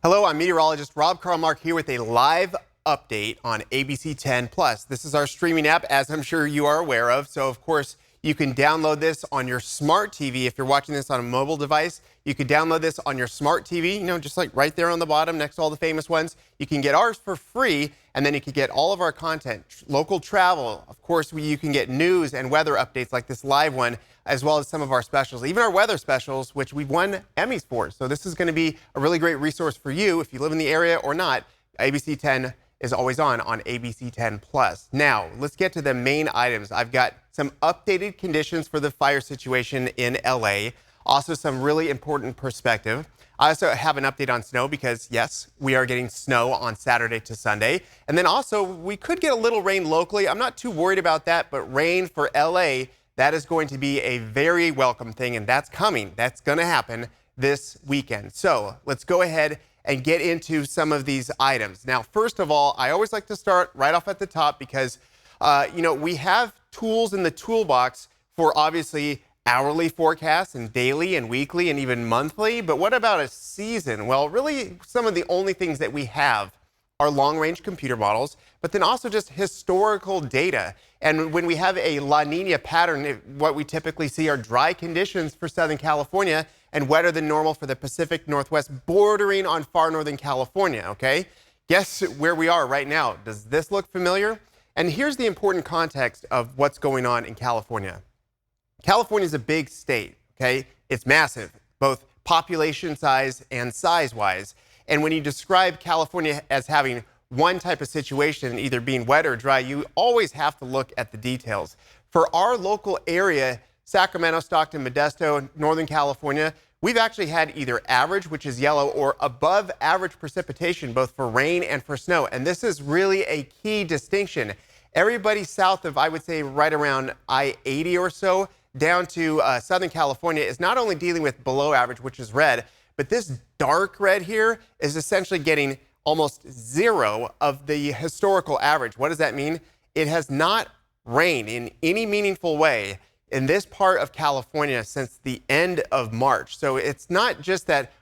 Hello, I'm meteorologist Rob Carlmark here with a live update on ABC 10 Plus. This is our streaming app, as I'm sure you are aware of. So, of course, you can download this on your smart TV. If you're watching this on a mobile device, you could download this on your smart TV, just like right there on the bottom next to all the famous ones. You can get ours for free, and then you can get all of our content, local travel. Of course, you can get news and weather updates like this live one, as well as some of our specials, even our weather specials, which we've won Emmys for. So this is going to be a really great resource for you if you live in the area or not. ABC 10 is always on ABC 10 Plus. Now, let's get to the main items. I've got some updated conditions for the fire situation in LA, also some really important perspective. I also have an update on snow because, yes, we are getting snow on Saturday to Sunday. And then also, we could get a little rain locally. I'm not too worried about that, but rain for LA, that is going to be a very welcome thing, and that's coming. That's going to happen this weekend. So let's go ahead and get into some of these items. Now, first of all, I always like to start right off at the top because, we have tools in the toolbox for obviously hourly forecasts and daily and weekly and even monthly. But what about a season? Well, really, some of the only things that we have are long-range computer models, but then also just historical data. And when we have a La Nina pattern, what we typically see are dry conditions for Southern California and wetter than normal for the Pacific Northwest, bordering on far Northern California, okay? Guess where we are right now. Does this look familiar? And here's the important context of what's going on in California. California is a big state, okay? It's massive, both population size and size-wise. And when you describe California as having one type of situation, either being wet or dry, you always have to look at the details. For our local area, Sacramento, Stockton, Modesto, Northern California, we've actually had either average, which is yellow, or above average precipitation, both for rain and for snow. And this is really a key distinction. Everybody south of, I would say, right around I-80 or so, down to Southern California is not only dealing with below average, which is red, but this dark red here is essentially getting almost zero of the historical average. What does that mean? It has not rained in any meaningful way in this part of California since the end of March. So it's not just that,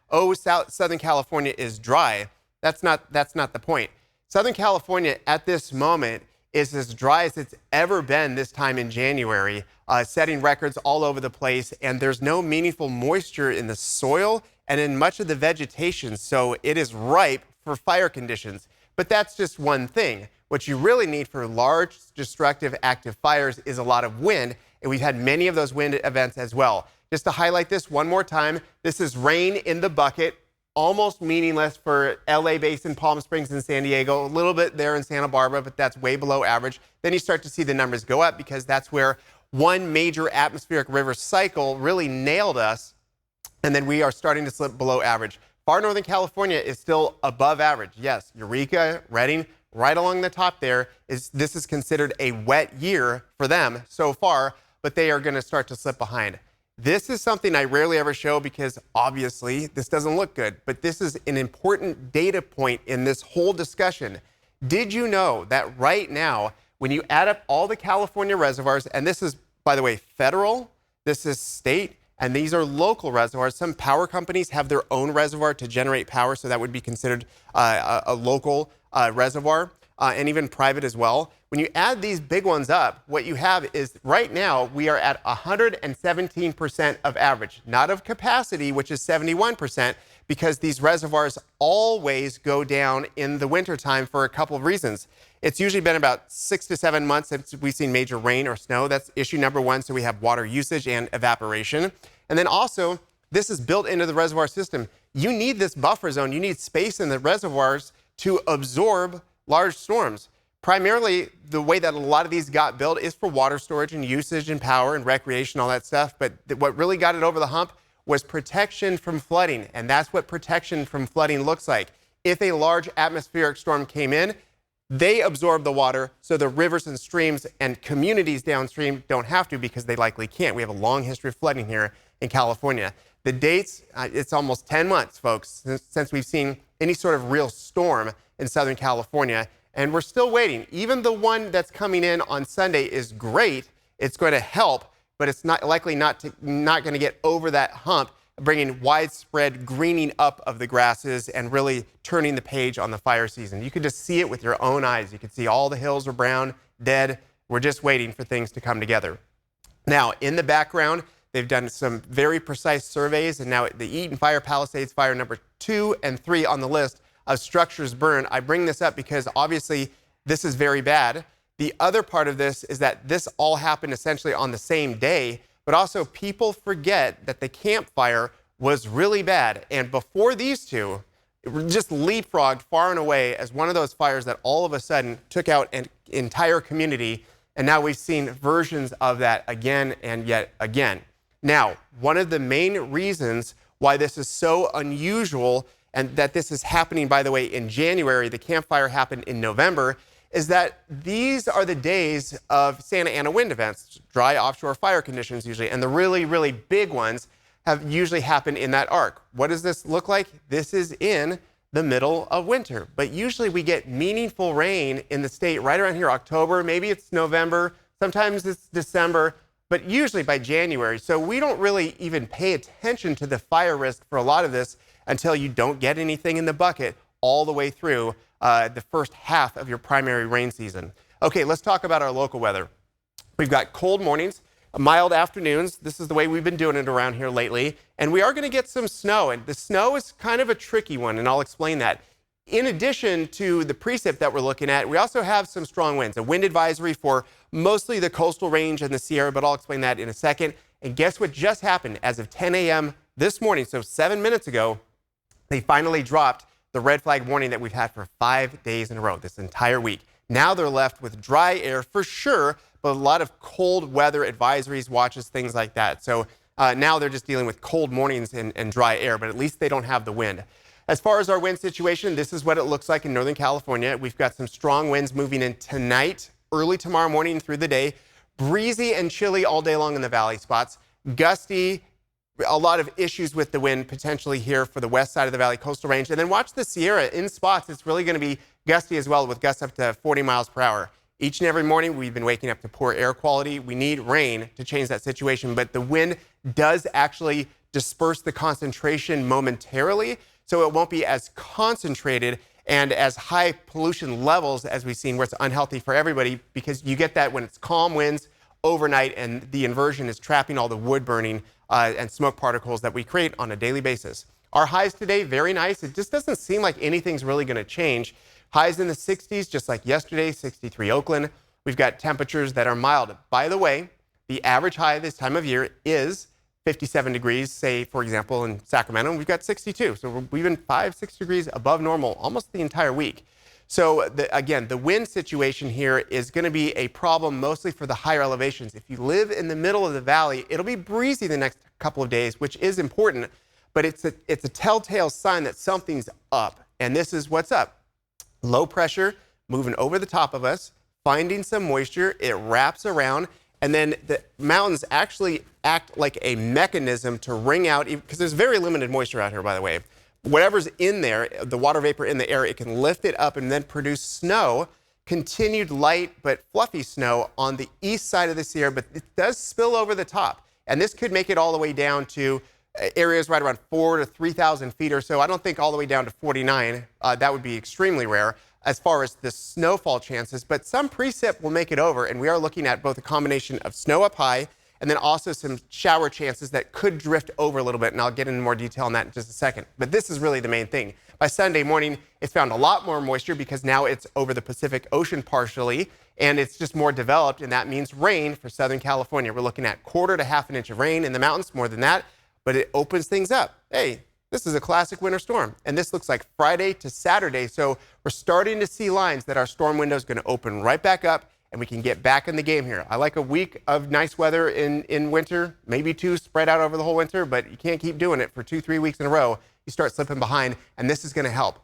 Southern California is dry. That's not the point. Southern California at this moment is as dry as it's ever been this time in January, setting records all over the place, and there's no meaningful moisture in the soil and in much of the vegetation, so it is ripe for fire conditions. But that's just one thing. What you really need for large, destructive, active fires is a lot of wind, and we've had many of those wind events as well. Just to highlight this one more time, this is rain in the bucket, almost meaningless for LA Basin, Palm Springs, and San Diego, a little bit there in Santa Barbara, but that's way below average. Then you start to see the numbers go up because that's where one major atmospheric river cycle really nailed us, and then we are starting to slip below average. Far Northern California is still above average. Yes, Eureka, Redding, right along the top there, this is considered a wet year for them so far, but they are going to start to slip behind. This is something I rarely ever show because obviously this doesn't look good, but this is an important data point in this whole discussion. Did you know that right now, when you add up all the California reservoirs, and this is, by the way, federal, this is state, and these are local reservoirs. Some power companies have their own reservoir to generate power, so that would be considered a local reservoir, and even private as well. When you add these big ones up, what you have is right now we are at 117% of average, not of capacity, which is 71%, because these reservoirs always go down in the wintertime for a couple of reasons. It's usually been about 6 to 7 months since we've seen major rain or snow. That's issue number one. So we have water usage and evaporation. And then also, this is built into the reservoir system. You need this buffer zone. You need space in the reservoirs to absorb large storms. Primarily, the way that a lot of these got built is for water storage and usage and power and recreation, all that stuff. But what really got it over the hump was protection from flooding. And that's what protection from flooding looks like. If a large atmospheric storm came in, they absorb the water, so the rivers and streams and communities downstream don't have to because they likely can't. We have a long history of flooding here in California. The dates, it's almost 10 months, folks, since we've seen any sort of real storm in Southern California. And we're still waiting. Even the one that's coming in on Sunday is great. It's going to help, but it's not likely not going to get over that hump bringing widespread greening up of the grasses and really turning the page on the fire season. You can just see it with your own eyes. You can see all the hills are brown, dead. We're just waiting for things to come together. Now, in the background, they've done some very precise surveys, and now the Eaton Fire Palisades fire number 2 and 3 on the list of structures burned. I bring this up because obviously this is very bad. The other part of this is that this all happened essentially on the same day, but also people forget that the Camp Fire was really bad. And before these two, it just leapfrogged far and away as one of those fires that all of a sudden took out an entire community. And now we've seen versions of that again and yet again. Now, one of the main reasons why this is so unusual, and that this is happening, by the way, in January, the Camp Fire happened in November, is that these are the days of Santa Ana wind events, dry offshore fire conditions usually, and the really, really big ones have usually happened in that arc. What does this look like? This is in the middle of winter, but usually we get meaningful rain in the state right around here, October, maybe it's November, sometimes it's December, but usually by January. So we don't really even pay attention to the fire risk for a lot of this until you don't get anything in the bucket all the way through the first half of your primary rain season. Okay, let's talk about our local weather. We've got cold mornings, mild afternoons. This is the way we've been doing it around here lately. And we are going to get some snow. And the snow is kind of a tricky one, and I'll explain that. In addition to the precip that we're looking at, we also have some strong winds, a wind advisory for mostly the coastal range and the Sierra, but I'll explain that in a second. And guess what just happened as of 10 a.m. this morning, so 7 minutes ago, they finally dropped the red flag warning that we've had for 5 days in a row, this entire week. Now they're left with dry air for sure, but a lot of cold weather advisories, watches, things like that. So now they're just dealing with cold mornings and dry air, but at least they don't have the wind. As far as our wind situation, this is what it looks like in Northern California. We've got some strong winds moving in tonight, early tomorrow morning through the day. Breezy and chilly all day long in the valley spots. Gusty, a lot of issues with the wind potentially here for the west side of the valley coastal range. And then watch the Sierra. In spots, it's really going to be gusty as well, with gusts up to 40 miles per hour. Each and every morning, we've been waking up to poor air quality. We need rain to change that situation, but the wind does actually disperse the concentration momentarily, so it won't be as concentrated and as high pollution levels as we've seen, where it's unhealthy for everybody, because you get that when it's calm winds overnight and the inversion is trapping all the wood burning and smoke particles that we create on a daily basis. Our highs today, very nice. It just doesn't seem like anything's really going to change. Highs in the 60s, just like yesterday, 63 Oakland. We've got temperatures that are mild. By the way, the average high this time of year is 57 degrees, say, for example, in Sacramento, and we've got 62. So we've been 5-6 degrees above normal almost the entire week. So again, the wind situation here is going to be a problem mostly for the higher elevations. If you live in the middle of the valley, it'll be breezy the next couple of days, which is important, but it's a telltale sign that something's up. And this is what's up. Low pressure moving over the top of us, finding some moisture, it wraps around, and then the mountains actually act like a mechanism to wring out, because there's very limited moisture out here, by the way. Whatever's in there, the water vapor in the air, it can lift it up and then produce snow, continued light but fluffy snow on the east side of the Sierra, but it does spill over the top. And this could make it all the way down to areas right around 4,000 to 3,000 feet or so. I don't think all the way down to 49. That would be extremely rare as far as the snowfall chances, but some precip will make it over, and we are looking at both a combination of snow up high and then also some shower chances that could drift over a little bit, and I'll get into more detail on that in just a second. But this is really the main thing. By Sunday morning, it's found a lot more moisture because now it's over the Pacific Ocean partially, and it's just more developed, and that means rain for Southern California. We're looking at 1/4 to 1/2 inch of rain in the mountains, more than that, but it opens things up. Hey, this is a classic winter storm, and this looks like Friday to Saturday, so we're starting to see lines that our storm window is going to open right back up, and we can get back in the game here. I like a week of nice weather in winter, maybe 2 spread out over the whole winter, but you can't keep doing it for 2-3 weeks in a row. You start slipping behind, and this is going to help.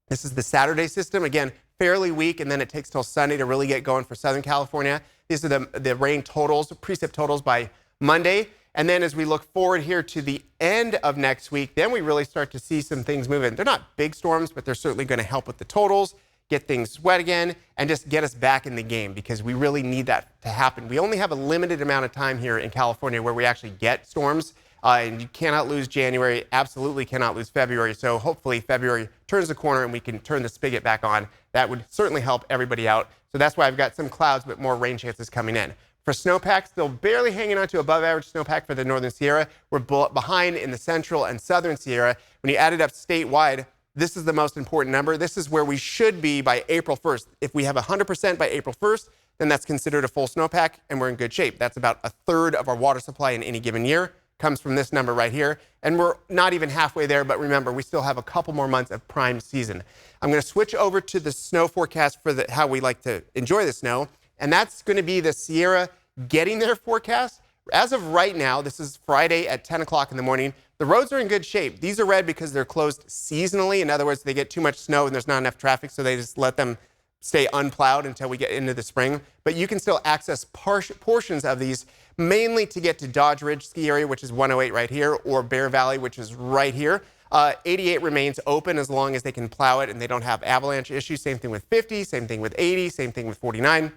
This is the Saturday system, again, fairly weak, and then it takes till Sunday to really get going for Southern California. These are the rain totals, precip totals by Monday. And then as we look forward here to the end of next week, then we really start to see some things moving. They're not big storms, but they're certainly going to help with the totals, get things wet again, and just get us back in the game, because we really need that to happen. We only have a limited amount of time here in California where we actually get storms. And you cannot lose January, absolutely cannot lose February. So hopefully February turns the corner and we can turn the spigot back on. That would certainly help everybody out. So that's why I've got some clouds, but more rain chances coming in. For snowpack, still barely hanging on to above average snowpack for the Northern Sierra. We're behind in the Central and Southern Sierra. When you add it up statewide, this is the most important number. This is where we should be by April 1st. If we have 100% by April 1st, then that's considered a full snowpack and we're in good shape. That's about a third of our water supply in any given year. Comes from this number right here. And we're not even halfway there, but remember, we still have a couple more months of prime season. I'm going to switch over to the snow forecast for how we like to enjoy the snow. And that's going to be the Sierra Getting There forecast. As of right now, this is Friday at 10 o'clock in the morning. The roads are in good shape. These are red because they're closed seasonally. In other words, they get too much snow and there's not enough traffic, so they just let them stay unplowed until we get into the spring. But you can still access portions of these, mainly to get to Dodge Ridge ski area, which is 108 right here, or Bear Valley, which is right here. 88 remains open as long as they can plow it and they don't have avalanche issues. Same thing with 50, same thing with 80, same thing with 49.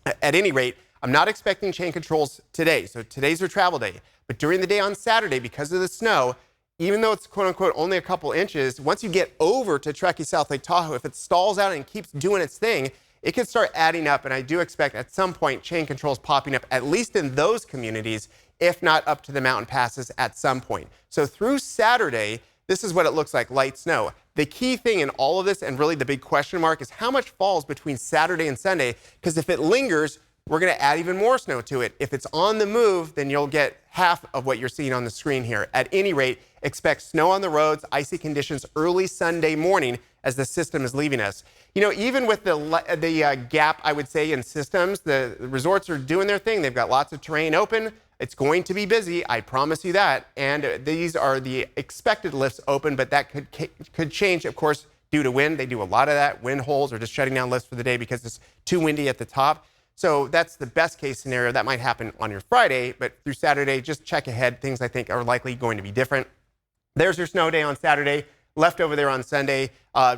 At any rate, I'm not expecting chain controls today. So today's your travel day. But during the day on Saturday, because of the snow, even though it's quote unquote only a couple inches, once you get over to Truckee South Lake Tahoe, if it stalls out and keeps doing its thing, it can start adding up. And I do expect at some point chain controls popping up, at least in those communities, if not up to the mountain passes at some point. So through Saturday, this is what it looks like, light snow. The key thing in all of this, and really the big question mark, is how much falls between Saturday and Sunday, because if it lingers, we're going to add even more snow to it. If it's on the move, then you'll get half of what you're seeing on the screen here. At any rate, expect snow on the roads, icy conditions early Sunday morning as the system is leaving us. You know, even with the gap, I would say, in systems, the resorts are doing their thing. They've got lots of terrain open. It's going to be busy, I promise you that. And these are the expected lifts open, but that could change, of course, due to wind. They do a lot of that, wind holes or just shutting down lifts for the day because it's too windy at the top. So that's the best case scenario. That might happen on your Friday, but through Saturday, just check ahead. Things I think are likely going to be different. There's your snow day on Saturday. Left over there on Sunday.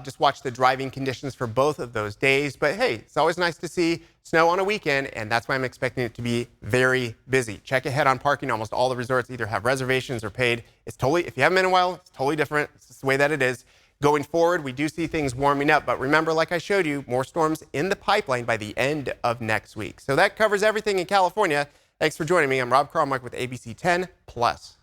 Just watch the driving conditions for both of those days. But hey, it's always nice to see snow on a weekend, and that's why I'm expecting it to be very busy. Check ahead on parking. Almost all the resorts either have reservations or paid. It's totally, if you haven't been in a while, it's totally different. It's just the way that it is. Going forward, we do see things warming up, but remember, like I showed you, more storms in the pipeline by the end of next week. So that covers everything in California. Thanks for joining me. I'm Rob Carlmark with ABC 10 Plus.